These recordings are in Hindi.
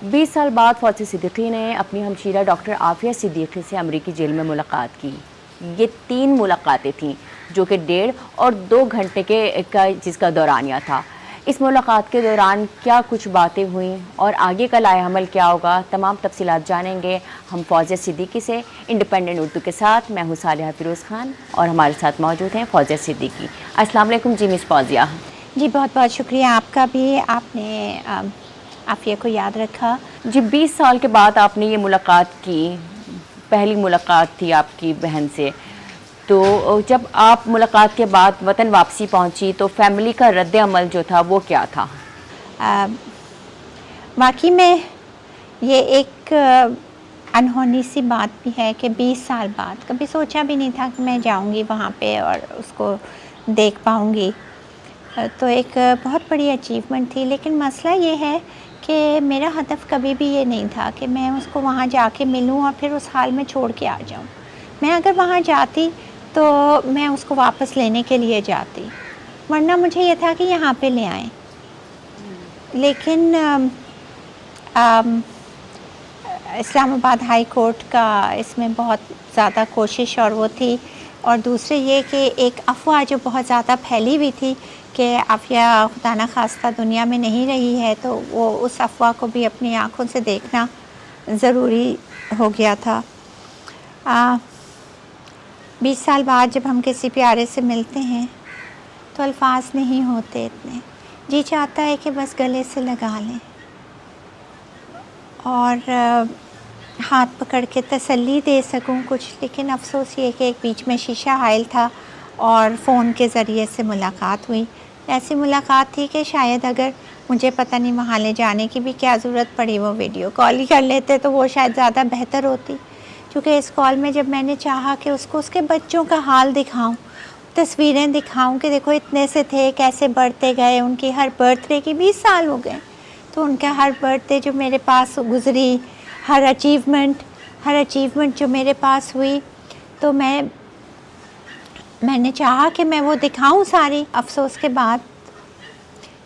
20 साल बाद फौजी सिद्दीकी ने अपनी हमशीरा डॉक्टर आफिया सिद्दीकी से अमरीकी जेल में मुलाकात की। ये 3 मुलाकातें थीं जो कि 1.5 और 2 घंटे का जिसका दौरानिया था। इस मुलाकात के दौरान क्या कुछ बातें हुई और आगे का लाएअमल क्या होगा, तमाम तफसीलात जानेंगे हम फौजिया सिद्दीकी से। इंडिपेंडेंट उर्दू के साथ मैं हूँ सालिहा फिरोज़ खान और हमारे साथ मौजूद हैं फौजिया सिद्दीकी। अस्सलाम वालेकुम जी मिस फौजिया। जी बहुत बहुत शुक्रिया आपका भी, आपने आफिया को याद रखा। जी 20 साल के बाद आपने ये मुलाकात की, पहली मुलाकात थी आपकी बहन से। तो जब आप मुलाकात के बाद वतन वापसी पहुंची तो फैमिली का रद्द-ए-अमल जो था वो क्या था? वाकई में ये एक अनहोनी सी बात भी है कि 20 साल बाद कभी सोचा भी नहीं था कि मैं जाऊंगी वहाँ पे और उसको देख पाऊंगी। तो एक बहुत बड़ी अचीवमेंट थी, लेकिन मसला ये है कि मेरा हदफ कभी भी ये नहीं था कि मैं उसको वहाँ जाके मिलूँ और फिर उस हाल में छोड़ के आ जाऊँ। मैं अगर वहाँ जाती तो मैं उसको वापस लेने के लिए जाती, वरना मुझे ये था कि यहाँ पे ले आएँ। लेकिन इस्लामाबाद हाई कोर्ट का इसमें बहुत ज़्यादा कोशिश और वो थी, और दूसरे ये कि एक अफ़वाह जो बहुत ज़्यादा फैली हुई थी कि आफिया खुदा न खास्ता दुनिया में नहीं रही है, तो वो उस अफ़वाह को भी अपनी आँखों से देखना ज़रूरी हो गया था। 20 साल बाद जब हम किसी प्यारे से मिलते हैं तो अल्फाज नहीं होते इतने, जी चाहता है कि बस गले से लगा लें और हाथ पकड़ के तसल्ली दे सकूं कुछ। लेकिन अफसोस ये कि एक बीच में शीशा हाइल था और फ़ोन के ज़रिए से मुलाकात हुई। ऐसी मुलाकात थी कि शायद अगर मुझे पता नहीं वहाँ ले जाने की भी क्या ज़रूरत पड़ी, वो वीडियो कॉल ही कर लेते तो वो शायद ज़्यादा बेहतर होती। क्योंकि इस कॉल में जब मैंने चाहा कि उसको उसके बच्चों का हाल दिखाऊं, तस्वीरें दिखाऊं कि देखो इतने से थे, कैसे बढ़ते गए, उनकी हर बर्थडे की 20 साल हो गए, तो उनका हर बर्थडे जो मेरे पास गुजरी, हर अचीवमेंट जो मेरे पास हुई, तो मैंने चाहा कि मैं वो दिखाऊं सारी। अफसोस के बाद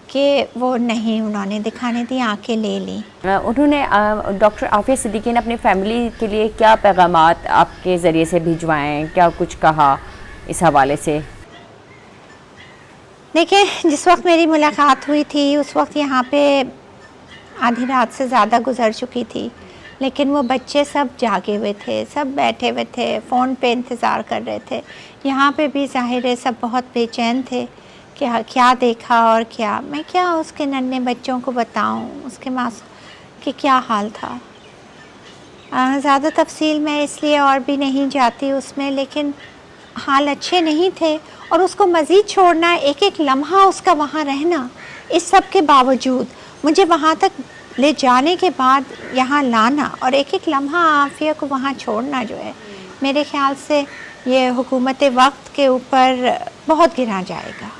कि वो नहीं उन्होंने दिखाने दी, आंखें ले ली। उन्होंने डॉक्टर आफिया सिद्दीकी ने अपनी फैमिली के लिए क्या पैगामात आपके ज़रिए से भिजवाएं, क्या कुछ कहा इस हवाले से? देखिए, जिस वक्त मेरी मुलाकात हुई थी उस वक्त यहाँ पे आधी रात से ज़्यादा गुजर चुकी थी, लेकिन वो बच्चे सब जागे हुए थे, सब बैठे हुए थे, फ़ोन पे इंतज़ार कर रहे थे। यहाँ पे भी ज़ाहिर है सब बहुत बेचैन थे कि क्या देखा और मैं क्या उसके नन्हे बच्चों को बताऊँ उसके मासूम कि क्या हाल था। ज़्यादा तफसील मैं इसलिए और भी नहीं जाती उसमें, लेकिन हाल अच्छे नहीं थे और उसको मज़ीद छोड़ना, एक एक लम्हा उसका वहाँ रहना, इस सब के बावजूद मुझे वहाँ तक ले जाने के बाद यहाँ लाना और एक एक लम्हा आफिया को वहाँ छोड़ना जो है, मेरे ख़्याल से ये हुकूमत वक्त के ऊपर बहुत गिरा जाएगा।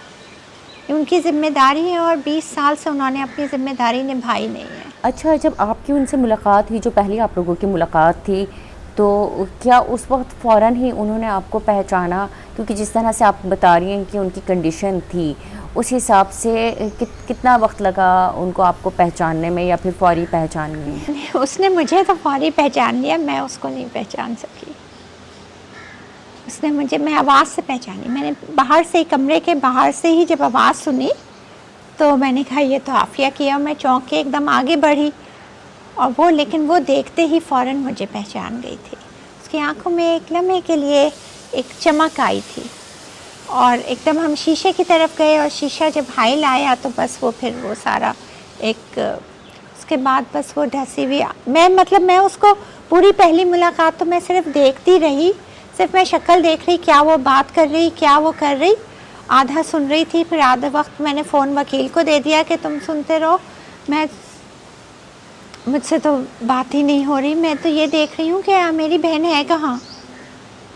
उनकी ज़िम्मेदारी है और 20 साल से उन्होंने अपनी ज़िम्मेदारी निभाई नहीं है। अच्छा, जब आपकी उनसे मुलाकात हुई, जो पहली आप लोगों की मुलाकात थी, तो क्या उस वक्त फ़ौरन ही उन्होंने आपको पहचाना? क्योंकि जिस तरह से आप बता रही हैं कि उनकी कंडीशन थी, उस हिसाब से कितना वक्त लगा उनको आपको पहचानने में या फिर फौरी पहचान में? उसने मुझे तो फौरी पहचान लिया, मैं उसको नहीं पहचान सकी। उसने मुझे, मैं आवाज़ से पहचानी। मैंने बाहर से, कमरे के बाहर से ही जब आवाज़ सुनी तो मैंने कहा ये तो आफिया की है, और मैं चौंक के एकदम आगे बढ़ी और लेकिन वो देखते ही फ़ौरन मुझे पहचान गई थी। उसकी आंखों में एक लम्हे के लिए एक चमक आई थी और एकदम हम शीशे की तरफ गए और शीशा जब हाइल आया तो बस वो फिर वो सारा एक, उसके बाद बस वो ढसी हुई, मैं उसको पूरी पहली मुलाकात तो मैं सिर्फ देखती रही, सिर्फ मैं शक्ल देख रही, क्या वो बात कर रही, क्या वो कर रही, आधा सुन रही थी, फिर आधा वक्त मैंने फ़ोन वकील को दे दिया कि तुम सुनते रहो, मुझसे तो बात ही नहीं हो रही। मैं तो ये देख रही हूँ कि मेरी बहन है कहाँ,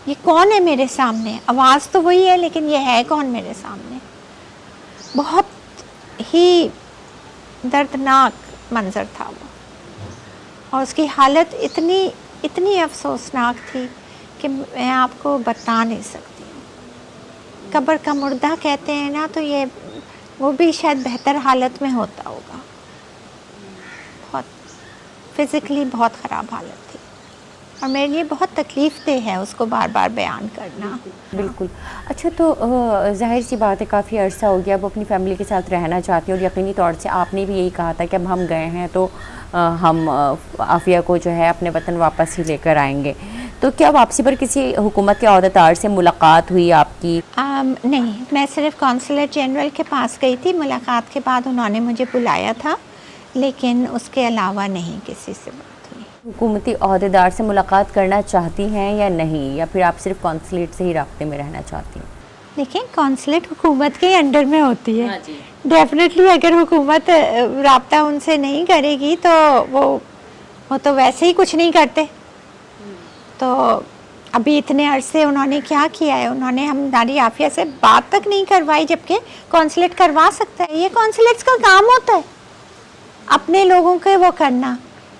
ये कौन है मेरे सामने, आवाज़ तो वही है लेकिन ये है कौन मेरे सामने। बहुत ही दर्दनाक मंज़र था वो, और उसकी हालत इतनी अफसोसनाक थी कि मैं आपको बता नहीं सकती हूँ। कब्र का मुर्दा कहते हैं ना, तो ये वो भी शायद बेहतर हालत में होता होगा। बहुत फिज़िकली बहुत ख़राब हालत थी और मेरे लिए बहुत तकलीफ़ दे है उसको बार बार बयान करना। बिल्कुल। अच्छा, तो ज़ाहिर सी बात है काफ़ी अरसा हो गया, अब अपनी फैमिली के साथ रहना चाहती हैं और यकीनी तौर से आपने भी यही कहा था कि अब हम गए हैं तो हम आफ़िया को जो है अपने वतन वापस ही लेकर आएंगे। तो क्या वापसी पर किसी हुकूमत के अहदेदार से मुलाकात हुई आपकी? नहीं, मैं सिर्फ कौंसलर जनरल के पास गई थी। मुलाकात के बाद उन्होंने मुझे बुलाया था, लेकिन उसके अलावा नहीं किसी से बात हुई। हुकूमती अहदेदार से मुलाकात करना चाहती हैं या नहीं, या फिर आप सिर्फ कौंसलेट से ही राब्ते में रहना चाहती हैं? देखिए, कौंसलेट हुकूमत के अंडर में होती है। हाँ जी। डेफिनेटली अगर हुकूमत राब्ता उनसे नहीं करेगी तो वो तो वैसे ही कुछ नहीं करते। तो अभी इतने अरसे उन्होंने क्या किया है, उन्होंने हमारी आफिया से बात तक नहीं करवाई, जबकि कौंसलेट करवा सकता है। ये कौंसलेट्स का काम होता है अपने लोगों के वो करना।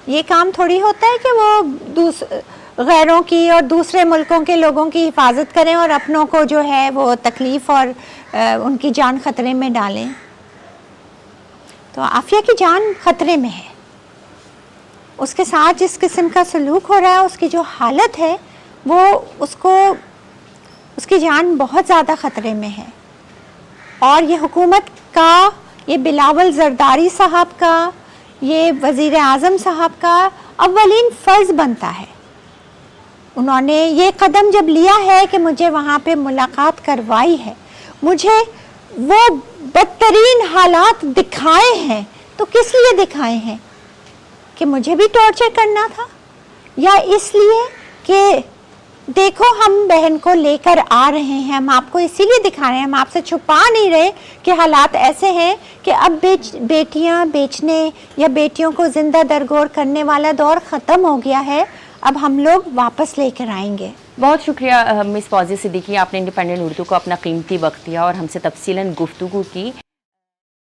ये काम थोड़ी होता है कि वो गैरों की और दूसरे मुल्कों के लोगों की हिफाजत करें और अपनों को जो है वो तकलीफ़ और उनकी जान ख़तरे में डालें। तो आफिया की जान ख़तरे में है, उसके साथ जिस किस्म का सलूक हो रहा है, उसकी जो हालत है वो उसकी जान बहुत ज़्यादा ख़तरे में है। और ये हुकूमत का, ये बिलावल ज़रदारी साहब का, ये वज़ीर आज़म साहब का अव्वलीन फ़र्ज़ बनता है। उन्होंने ये कदम जब लिया है कि मुझे वहाँ पे मुलाकात करवाई है, मुझे वो बदतरीन हालात दिखाए हैं, तो किस लिए दिखाए हैं? कि मुझे भी टॉर्चर करना था, या इसलिए कि देखो हम बहन को लेकर आ रहे हैं, हम आपको इसीलिए दिखा रहे हैं, हम आपसे छुपा नहीं रहे कि हालात ऐसे हैं कि अब बेटियां बेचने या बेटियों को ज़िंदा दरगोर करने वाला दौर ख़त्म हो गया है, अब हम लोग वापस लेकर आएंगे। बहुत शुक्रिया मिस फौजिया सिद्दीकी, आपने इंडिपेंडेंट उर्दू को अपना कीमती वक्त दिया और हमसे तफसीलन गुफ्तगू की।